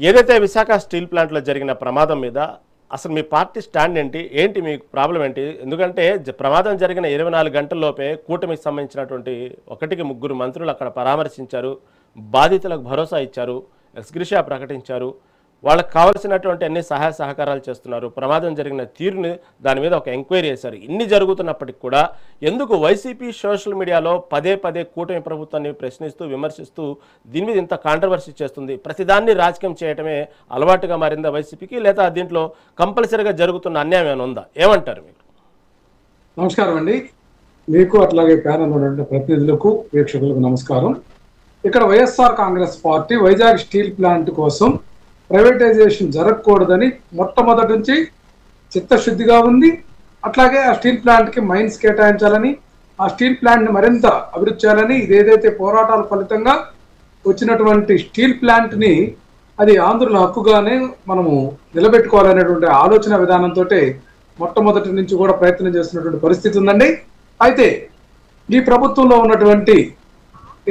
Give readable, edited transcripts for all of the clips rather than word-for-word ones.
ఏదైతే విశాఖ స్టీల్ ప్లాంట్లో జరిగిన ప్రమాదం మీద అసలు మీ పార్టీ స్టాండ్ ఏంటి? ఏంటి మీ ప్రాబ్లం ఏంటి? ఎందుకంటే ప్రమాదం జరిగిన 24 గంటల్లోపే కూటమికి సంబంధించినటువంటి 1-3 మంత్రులు అక్కడ పరామర్శించారు. బాధితులకు భరోసా ఇచ్చారు. ఎక్స్‌గ్రేషియా ప్రకటించారు. వాళ్ళకి కావాల్సినటువంటి అన్ని సహాయ సహకారాలు చేస్తున్నారు. ప్రమాదం జరిగిన తీరుని దాని మీద ఒక ఎంక్వైరీ చేశారు. ఇన్ని జరుగుతున్నప్పటికి కూడా ఎందుకు వైసీపీ సోషల్ మీడియాలో పదే పదే కూటమి ప్రభుత్వాన్ని ప్రశ్నిస్తూ విమర్శిస్తూ దీని మీద ఇంత కాంట్రవర్సీ చేస్తుంది? ప్రతిదాన్ని రాజకీయం చేయటమే అలవాటుగా మారిందా వైసీపీకి, లేదా దీంట్లో కంపల్సరీగా జరుగుతున్న అన్యాయం ఏమైనా ఉందా? ఏమంటారు మీరు? నమస్కారం అండి. మీకు అట్లాగే ప్యానల్ ఉన్నటువంటి ప్రతినిధులకు ప్రేక్షకులకు నమస్కారం. ఇక్కడ YSR Congress party Vizag steel plant కోసం ప్రైవేటైజేషన్ జరగకూడదని మొట్టమొదటి నుంచి చిత్తశుద్ధిగా ఉంది. అట్లాగే ఆ స్టీల్ ప్లాంట్కి మైన్స్ కేటాయించాలని, ఆ స్టీల్ ప్లాంట్ని మరింత అభివృద్ధి చేయాలని, ఇదేదైతే పోరాటాల ఫలితంగా వచ్చినటువంటి స్టీల్ ప్లాంట్ని అది ఆంధ్రుల హక్కుగానే మనము నిలబెట్టుకోవాలనేటువంటి ఆలోచన విధానంతో మొట్టమొదటి నుంచి కూడా ప్రయత్నం చేస్తున్నటువంటి పరిస్థితి ఉందండి. అయితే ఈ ప్రభుత్వంలో ఉన్నటువంటి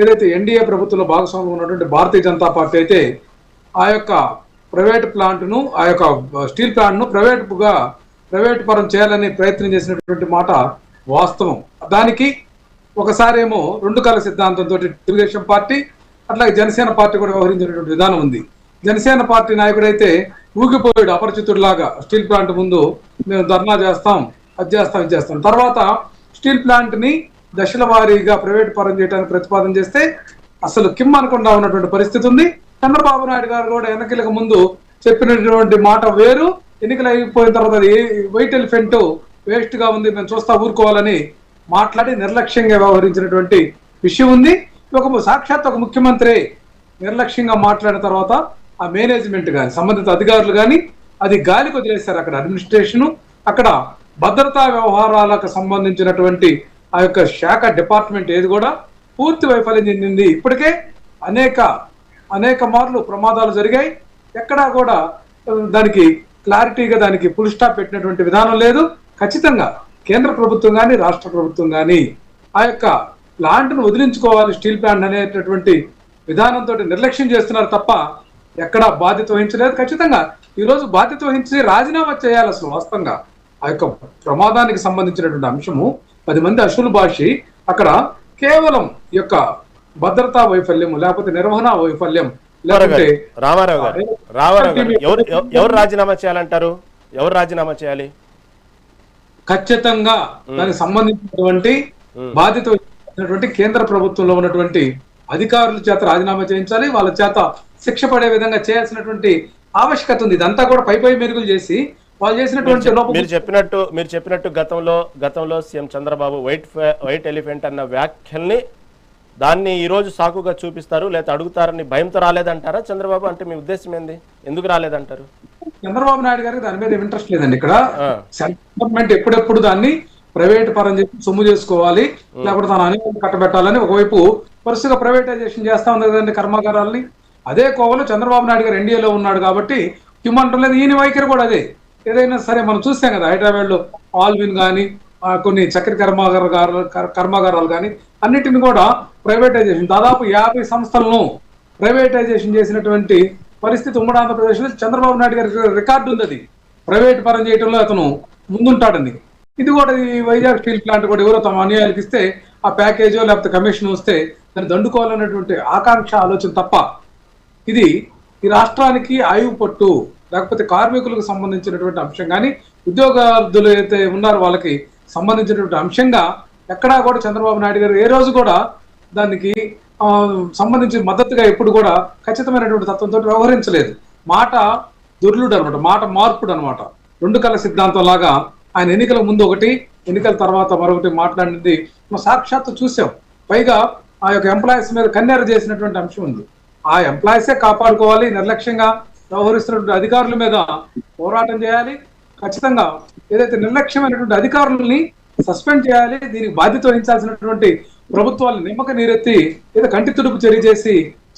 ఏదైతే ఎన్డీఏ ప్రభుత్వంలో భాగస్వామ్యం ఉన్నటువంటి భారతీయ జనతా పార్టీ అయితే ఆ యొక్క ప్రైవేట్ ప్లాంట్ను, ఆ యొక్క స్టీల్ ప్లాంట్ను ప్రైవేట్ పరం చేయాలని ప్రయత్నం చేసినటువంటి మాట వాస్తవం. దానికి ఒకసారి ఏమో 2 కళ సిద్ధాంతంతో తెలుగుదేశం పార్టీ అట్లాగే జనసేన పార్టీ కూడా వ్యవహరించినటువంటి విధానం ఉంది. జనసేన పార్టీ నాయకుడైతే ఊగిపోయాడు అపరిచితుడిలాగా. స్టీల్ ప్లాంట్ ముందు మేము ధర్నా చేస్తాం, అది చేస్తాం, ఇది చేస్తాం. తర్వాత స్టీల్ ప్లాంట్ని దశల వారీగా ప్రైవేట్ పరం చేయడానికి ప్రతిపాదన చేస్తే అసలు కిమ్మనకుండా ఉన్నటువంటి పరిస్థితి ఉంది. చంద్రబాబు నాయుడు గారు కూడా ఎన్నికలకు ముందు చెప్పినటువంటి మాట వేరు, ఎన్నికలు అయిపోయిన తర్వాత వైట్ ఎలిఫెంట్ వేస్ట్ గా ఉంది, మేము చూస్తా ఊరుకోవాలని మాట్లాడి నిర్లక్ష్యంగా వ్యవహరించినటువంటి విషయం ఉంది. సాక్షాత్ ఒక ముఖ్యమంత్రి నిర్లక్ష్యంగా మాట్లాడిన తర్వాత ఆ మేనేజ్మెంట్ కానీ సంబంధిత అధికారులు కానీ అది గాలికి వదిలేశారు. అక్కడ అడ్మినిస్ట్రేషన్, అక్కడ భద్రతా వ్యవహారాలకు సంబంధించినటువంటి ఆ యొక్క శాఖ డిపార్ట్మెంట్ ఏది కూడా పూర్తి వైఫల్యం చెందింది. ఇప్పటికే అనేక మార్లు ప్రమాదాలు జరిగాయి. ఎక్కడా కూడా దానికి క్లారిటీగా దానికి ఫుల్ స్టాప్ పెట్టినటువంటి విధానం లేదు. ఖచ్చితంగా కేంద్ర ప్రభుత్వం కానీ రాష్ట్ర ప్రభుత్వం కానీ ఆ యొక్క ప్లాంట్ను వదిలించుకోవాలి స్టీల్ ప్లాంట్ అనేటటువంటి విధానంతో నిర్లక్ష్యం చేస్తున్నారు తప్ప ఎక్కడా బాధ్యత వహించలేదు. ఖచ్చితంగా ఈరోజు బాధ్యత వహించి రాజీనామా చేయాలి. అసలు వాస్తవంగా ఆ యొక్క ప్రమాదానికి సంబంధించినటువంటి అంశము 10 మంది అశులు భాషి అక్కడ కేవలం ఈ యొక్క భద్రతా వైఫల్యం లేకపోతే నిర్వహణ వైఫల్యం లేకపోతే రామారావు గారు ఎవరు రాజీనామా చేయాలంటారు? ఎవరు రాజీనామా చేయాలి? ఖచ్చితంగా దానికి సంబంధించినటువంటి బాధ్యత వహించినటువంటి కేంద్ర ప్రభుత్వంలో ఉన్నటువంటి అధికారుల చేత రాజీనామా చేయించాలి. వాళ్ళ చేత శిక్ష పడే విధంగా చేయాల్సినటువంటి ఆవశ్యకత ఉంది. ఇదంతా కూడా పై మెరుగులు చేసి వాళ్ళు చేసినటువంటి మీరు చెప్పినట్టు గతంలో సీఎం చంద్రబాబు వైట్ ఎలిఫెంట్ అన్న వ్యాఖ్యల్ని దాన్ని ఈ రోజు సాకుగా చూపిస్తారు, లేదా అడుగుతారని భయంతో రాలేదంటారా చంద్రబాబు? అంటే మీ ఉద్దేశం ఏంది? ఎందుకు రాలేదంటారు? చంద్రబాబు నాయుడు గారికి దాని మీద ఇంట్రెస్ట్ లేదండి. ఇక్కడ సెంట్రల్ గవర్నమెంట్ ఎప్పుడెప్పుడు దాన్ని ప్రైవేట్ పరం చేసి సొమ్ము చేసుకోవాలి, లేకపోతే తన అనుమతి కట్టబెట్టాలని ఒకవైపు వరుసగా ప్రైవేటైజేషన్ చేస్తా ఉంది కదండి కర్మాగారాలని. అదే కోవలో చంద్రబాబు నాయుడు గారు ఎన్డీఏలో ఉన్నాడు కాబట్టి ఇమ్మంటం లేదు. ఈయన వైఖరి కూడా అదే. ఏదైనా సరే మనం చూస్తాం కదా, హైదరాబాద్ లో ఆల్విన్ కానీ కొన్ని చక్కెర కర్మాగారాలు కానీ అన్నిటిని కూడా ప్రైవేటైజేషన్ దాదాపు 50 సంస్థలను ప్రైవేటైజేషన్ చేసినటువంటి పరిస్థితి ఉమ్మడి ఆంధ్రప్రదేశ్లో చంద్రబాబు నాయుడు గారి రికార్డు ఉంది. అది ప్రైవేట్ పరం చేయడంలో అతను ముందుంటాడని. ఇది కూడా ఈ వైజాగ్ స్టీల్ ప్లాంట్ కూడా ఎవరో తమ అన్యాయాలకు ఇస్తే ఆ ప్యాకేజో లేకపోతే కమిషన్ వస్తే దాన్ని దండుకోవాలనేటువంటి ఆకాంక్ష ఆలోచన తప్ప ఇది ఈ రాష్ట్రానికి ఆయువు పట్టు లేకపోతే కార్మికులకు సంబంధించినటువంటి అంశం కానీ ఉద్యోగార్థులు అయితే ఉన్నారో వాళ్ళకి సంబంధించినటువంటి అంశంగా ఎక్కడా కూడా చంద్రబాబు నాయుడు గారు ఏ రోజు కూడా దానికి సంబంధించిన మద్దతుగా ఎప్పుడు కూడా ఖచ్చితమైనటువంటి తత్వంతో వ్యవహరించలేదు. మాట దుర్లుడు అనమాట, మాట మార్పుడు అనమాట. 2 కళ సిద్ధాంతం లాగా ఆయన ఎన్నికల ముందు ఒకటి, ఎన్నికల తర్వాత మరొకటి మాట్లాడింది మనం సాక్షాత్తు చూసాం. పైగా ఆ యొక్క ఎంప్లాయీస్ మీద కన్నెర చేసినటువంటి అంశం ఉంది. ఆ ఎంప్లాయీసే కాపాడుకోవాలి, నిర్లక్ష్యంగా వ్యవహరిస్తున్నటువంటి అధికారుల మీద పోరాటం చేయాలి. ఖచ్చితంగా ఏదైతే నిర్లక్ష్యమైనటువంటి అధికారులని సస్పెండ్ చేయాలి. దీనికి బాధ్యత వహించాల్సినటువంటి ప్రభుత్వాలు నిమ్మక నీరెత్తి ఏదో కంటి తుడుపు చర్య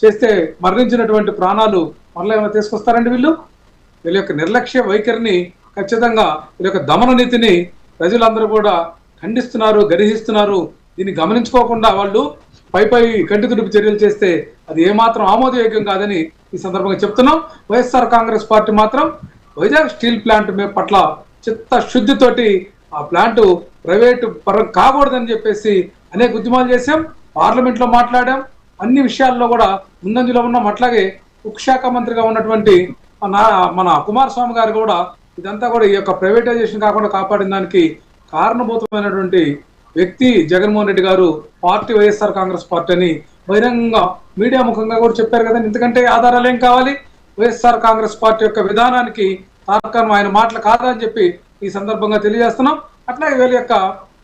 చేస్తే మరణించినటువంటి ప్రాణాలు మరలా ఏమైనా తీసుకొస్తారండి వీళ్ళ యొక్క నిర్లక్ష్య వైఖరిని ఖచ్చితంగా వీళ్ళ యొక్క దమన నీతిని ప్రజలందరూ కూడా ఖండిస్తున్నారు, గర్హిస్తున్నారు. దీన్ని గమనించుకోకుండా వాళ్ళు పై కంటి తుడుపు చర్యలు చేస్తే అది ఏమాత్రం ఆమోదయోగ్యం కాదని ఈ సందర్భంగా చెప్తున్నాం. వైఎస్ఆర్ కాంగ్రెస్ పార్టీ మాత్రం వైజాగ్ స్టీల్ ప్లాంట్ పట్ల చిత్తశుద్ధితోటి ఆ ప్లాంట్ ప్రైవేటు పరం కాకూడదని చెప్పేసి అనేక ఉద్యమాలు చేశాం, పార్లమెంట్ లో మాట్లాడాం, అన్ని విషయాల్లో కూడా ముందంజలో ఉన్నాం. అట్లాగే ఉక్కు శాఖ మంత్రిగా ఉన్నటువంటి మన కుమారస్వామి గారు కూడా ఇదంతా కూడా ఈ యొక్క ప్రైవేటైజేషన్ కాకుండా కాపాడిన దానికి కారణభూతమైనటువంటి వ్యక్తి జగన్మోహన్ రెడ్డి గారు, పార్టీ వైఎస్ఆర్ కాంగ్రెస్ పార్టీ అని బహిరంగంగా మీడియా ముఖంగా కూడా చెప్పారు కదా. ఎందుకంటే ఆధారాలు ఏం కావాలి? వైఎస్ఆర్ కాంగ్రెస్ పార్టీ యొక్క విధానానికి తార్కాణం ఆయన మాటలు కాదని చెప్పి ఈ సందర్భంగా తెలియజేస్తున్నాం. అట్లాగే వీళ్ళ యొక్క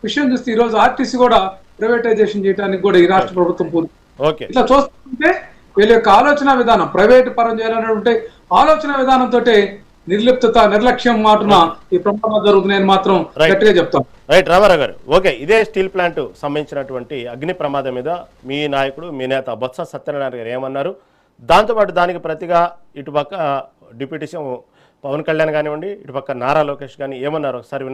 విషయం చూస్తే ఈ రోజు ఆర్టీసీ కూడా ప్రైవేటైజేషన్ చేయడానికి కూడా ఈ రాష్ట్ర ప్రభుత్వం పూర్తి ఇట్లా చూస్తుంటే వీళ్ళ యొక్క ఆలోచన విధానం ప్రైవేట్ పరం చేయాలనేటువంటి ఆలోచన విధానంతో నిర్లిప్తత నిర్లక్ష్యం మాటున ఈ ప్రమాదం జరుగుతున్నాయని మాత్రం గట్టిగా చెప్తాం. రైట్ రామారావు గారు, ఓకే, ఇదే స్టీల్ ప్లాంట్ సంబంధించినటువంటి అగ్ని ప్రమాదం మీద మీ నాయకుడు మీ నేత బొత్స సత్యనారాయణ గారు ఏమన్నారు, దాంతోపాటు దానికి ప్రతిగా ఇటుపక్క డిప్యూటీ సీఎం పవన్ కళ్యాణ్ కానివ్వండి, ఇటుపక్క నారా లోకేష్ కానీ ఏమన్నారు ఒకసారి